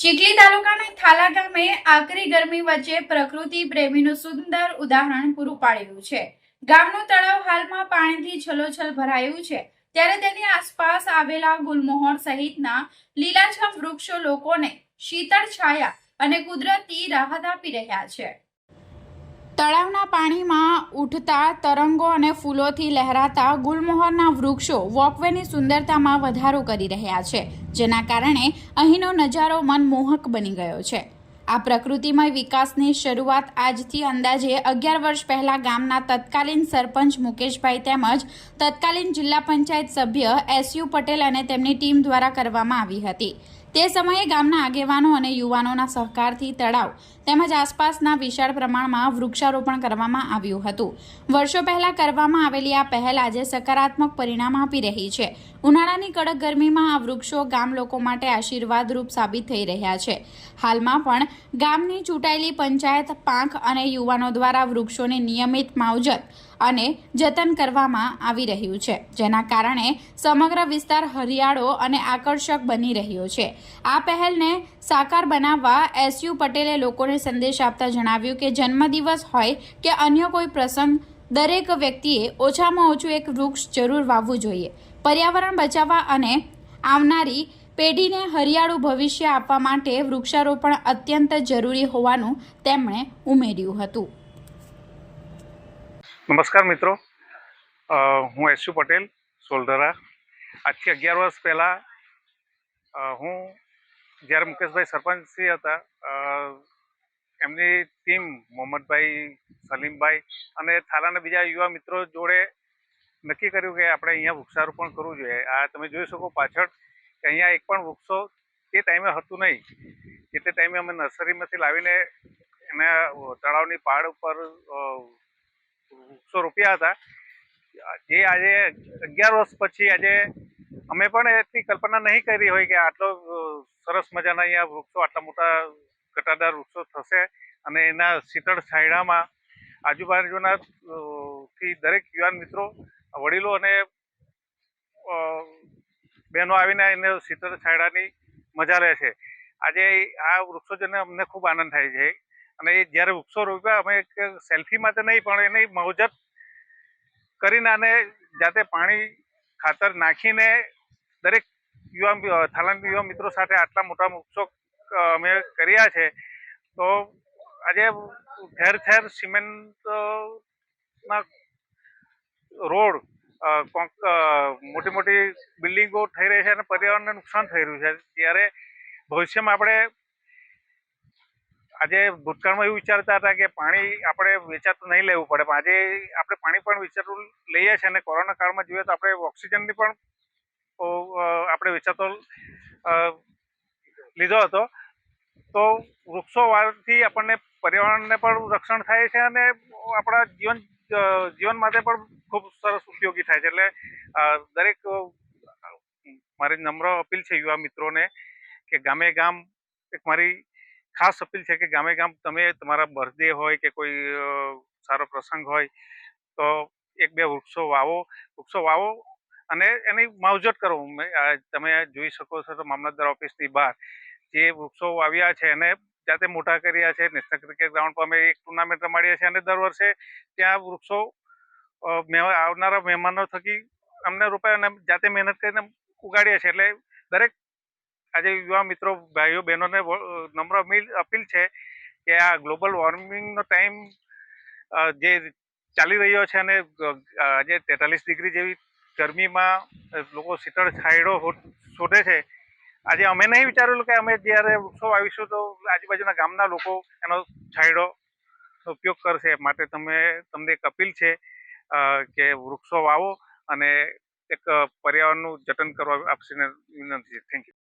ચીખલી તાલુકાના થાલા ગામે આકરી ગરમી વચ્ચે પ્રકૃતિ પ્રેમીનું સુંદર ઉદાહરણ પૂરું પાડ્યું છે. ગામનું તળાવ હાલમાં પાણીથી છલોછલ ભરાયું છે, ત્યારે તેની આસપાસ આવેલા ગુલમોહર સહિતના લીલાછમ વૃક્ષો લોકોને શીતળ છાયા અને કુદરતી રાહત આપી રહ્યા છે. તળાવના પાણીમાં ઉઠતા તરંગો અને ફૂલોથી લહેરાતા ગુલમોહરના વૃક્ષો વોકવેની સુંદરતામાં વધારો કરી રહ્યા છે, જેના કારણે અહીંનો નજારો મનમોહક બની ગયો છે. આ પ્રકૃતિમય વિકાસની શરૂઆત આજથી અંદાજે 11 વર્ષ પહેલા ગામના તત્કાલીન સરપંચ મુકેશભાઈ તેમજ તત્કાલીન જિલ્લા પંચાયત સભ્ય એસયુ પટેલ અને તેમની ટીમ દ્વારા કરવામાં આવી હતી. તે સમયે ગામના આગેવાનો અને યુવાનોના સહકારથી તળાવ તેમજ આસપાસના વિશાળ પ્રમાણમાં વૃક્ષારોપણ કરવામાં આવ્યું હતું. વર્ષો પહેલા કરવામાં આવેલી આ પહેલ આજે સકારાત્મક પરિણામ આપી રહી છે. ઉનાળાની કડક ગરમીમાં આ વૃક્ષો ગામ લોકો માટે આશીર્વાદરૂપ સાબિત થઈ રહ્યા છે. હાલમાં પણ ગામની ચૂંટાયેલી પંચાયત પાંખ અને યુવાનો દ્વારા વૃક્ષોની નિયમિત માવજત અને જતન કરવામાં આવી રહ્યું છે, જેના કારણે સમગ્ર વિસ્તાર હરિયાળો અને આકર્ષક બની રહ્યો છે. આ પહેલને સાકાર બનાવવા એસયુ પટેલે લોકોને સંદેશ આપતા જણાવ્યું કે જન્મદિવસ હોય કે અન્ય કોઈ પ્રસંગ, દરેક વ્યક્તિએ ઓછામાં ઓછું એક વૃક્ષ જરૂર વાવવું જોઈએ. પર્યાવરણ બચાવવા અને આવનારી પેઢીને હરિયાળું ભવિષ્ય આપવા માટે વૃક્ષારોપણ અત્યંત જરૂરી હોવાનું તેમણે ઉમેર્યું હતું. નમસ્કાર મિત્રો, હું એસયુ પટેલ સોલધરા. આજથી 11 વર્ષ પહેલાં હું જ્યારે મુકેશભાઈ સરપંચશ્રી હતા, એમની ટીમ મોહમ્મદભાઈ, સલીમભાઈ અને થાલાના બીજા યુવા મિત્રો જોડે નક્કી કર્યું કે આપણે અહીંયા વૃક્ષારોપણ કરવું જોઈએ. આ તમે જોઈ શકો પાછળ કે અહીંયા એક પણ વૃક્ષો તે ટાઈમે હતું નહીં. એટલે ટાઈમે અમે નર્સરીમાંથી લાવીને એના તળાવની પાળ ઉપર વૃક્ષો રોપ્યા હતા. જે આજે 11 વર્ષ પછી આજે અમે પણ એટલી કલ્પના નહીં કરી હોય કે આટલો સરસ મજાના અહીંયા વૃક્ષો, આટલા મોટા ઘટાદાર વૃક્ષો થશે અને એના શીતળ છાયડામાં આજુબાજુના થી દરેક યુવાન મિત્રો, વડીલો અને બહેનો આવીને એને શીતળ છાયડાની મજા લે છે. આજે આ વૃક્ષો જોઈને અમને ખૂબ આનંદ થાય છે. અને એ જ્યારે વૃક્ષો રોપ્યા, અમે એક સેલ્ફી માટે નહીં પણ એની માવજત કરીને અને જાતે પાણી, ખાતર નાખીને દરેક થાલાના યુવા મિત્રો સાથે આટલા મોટા વૃક્ષો અમે કર્યા છે. તો આજે ઠેર ઠેર સિમેન્ટના રોડ, મોટી મોટી બિલ્ડિંગો થઈ રહી છે અને પર્યાવરણને નુકસાન થઈ રહ્યું છે. ત્યારે ભવિષ્યમાં આપણે આજે ભૂતકાળમાં એવું વિચારતા હતા કે પાણી આપણે વેચાતું નહીં લેવું પડે, પણ આજે આપણે પાણી પણ વેચાતું લઈએ છીએ. અને કોરોના કાળમાં જોઈએ તો આપણે ઓક્સિજનની પણ આપણે વેચાતો લીધો હતો. તો વૃક્ષો વાવવાથી આપણને પર્યાવરણને પણ રક્ષણ થાય છે અને આપણા જીવન માટે પણ ખૂબ સરસ ઉપયોગી થાય છે. એટલે દરેક મારી નમ્ર અપીલ છે યુવા મિત્રોને કે ગામે ગામ, એક મારી ખાસ અપીલ છે કે ગામે ગામ તમે તમારા બર્થડે હોય કે કોઈ સારો પ્રસંગ હોય તો 1-2 વૃક્ષો વાવો અને એની માવજત કરો. તમે જોઈ શકો છો તો મામલતદાર ઓફિસની બહાર જે વૃક્ષો વાવ્યા છે એને જાતે મોટા કર્યા છે. નેશનલ ક્રિકેટ ગ્રાઉન્ડ પર અમે એક ટુર્નામેન્ટ રમાડીએ છીએ અને દર વર્ષે ત્યાં વૃક્ષો આવનારા મહેમાનો થકી અમને રોપાય અને જાતે મહેનત કરીને ઉગાડીએ છીએ. એટલે દરેક આજે યુવા મિત્રો, ભાઈઓ બહેનોને નમ્ર અપીલ છે કે આ ગ્લોબલ વોર્મિંગનો ટાઈમ જે ચાલી રહ્યો છે અને આજે 43 ડિગ્રી જેવી ગરમીમાં લોકો શીતળ છાયડો શોધે છે. આજે અમે નહીં વિચારેલું કે અમે જ્યારે વૃક્ષો વાવીશું તો આજુબાજુના ગામના લોકો એનો છાયડો ઉપયોગ કરશે. માટે તમને એક અપીલ છે કે વૃક્ષો વાવો અને એક પર્યાવરણનું જતન કરવા આપશીને વિનંતી છે. Thank you.